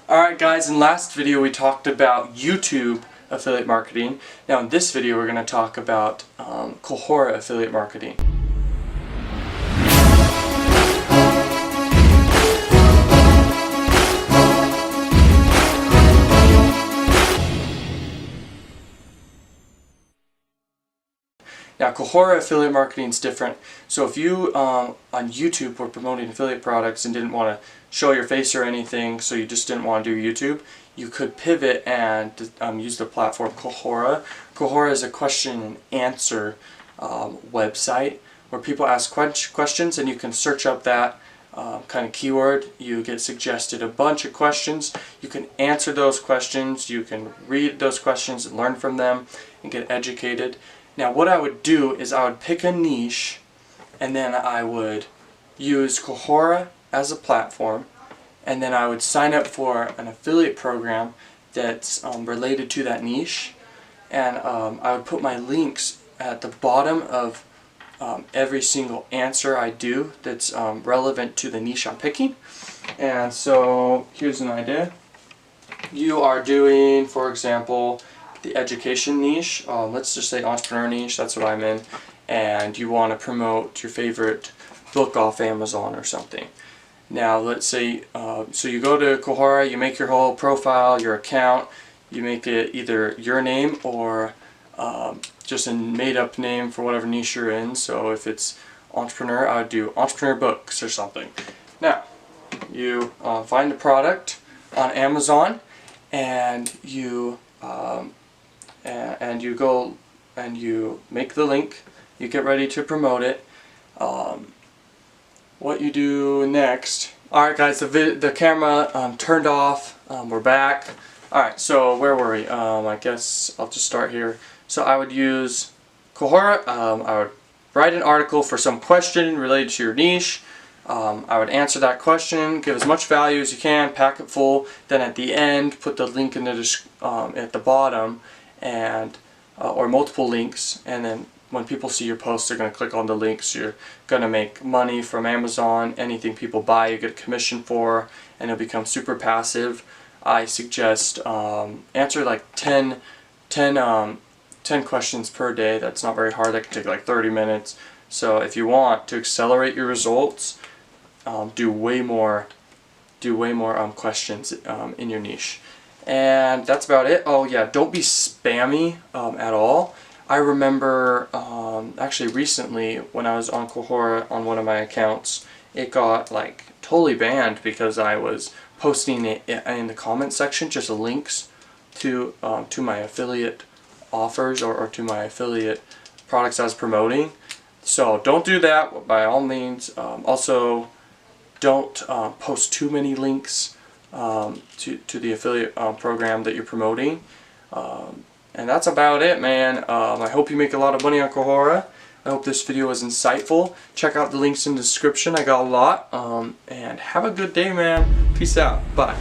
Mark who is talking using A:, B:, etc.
A: Alright guys, in last video we talked about YouTube affiliate marketing. Now in this video we're going to talk about Quora affiliate marketing. Now Quora affiliate marketing is different. So if you on YouTube were promoting affiliate products and didn't want to show your face or anything, so you just didn't want to do YouTube, you could pivot and use the platform Quora. Quora is a question and answer website where people ask questions and you can search up that kind of keyword. You get suggested a bunch of questions. You can answer those questions, you can read those questions and learn from them and get educated. Now what I would do is I would pick a niche and then I would use Quora as a platform, and then I would sign up for an affiliate program that's related to that niche, and I would put my links at the bottom of every single answer I do that's relevant to the niche I'm picking. And so here's an idea. You are doing, for example, the education niche, let's just say entrepreneur niche, that's what I'm in, and you want to promote your favorite book off Amazon or something. Now let's say, so you go to Quora, you make your whole profile, your account, you make it either your name or just a made up name for whatever niche you're in. So if it's entrepreneur, I would do entrepreneur books or something. Now you find the product on Amazon and you go and you make the link, you get ready to promote it. What you do next. Alright guys, the camera turned off, we're back. Alright, so where were we? I guess I'll just start here. So I would use Quora, I would write an article for some question related to your niche. I would answer that question, give as much value as you can, pack it full, then at the end put the link in the at the bottom, and or multiple links, and then when people see your post they're going to click on the links. You're going to make money from Amazon. Anything people buy you get a commission for, and it'll become super passive. I suggest answer like 10 questions per day. That's not very hard. That can take like 30 minutes. So if you want to accelerate your results, do way more questions in your niche. And that's about it. Oh yeah, don't be spammy at all. I remember actually recently when I was on Quora on one of my accounts, it got like totally banned because I was posting it in the comment section, just links to my affiliate offers or to my affiliate products I was promoting. So don't do that by all means. Also, don't post too many links to the affiliate program that you're promoting. And that's about it, man. I hope you make a lot of money on Quora. I hope this video was insightful. Check out the links in the description. I got a lot. And have a good day, man. Peace out. Bye.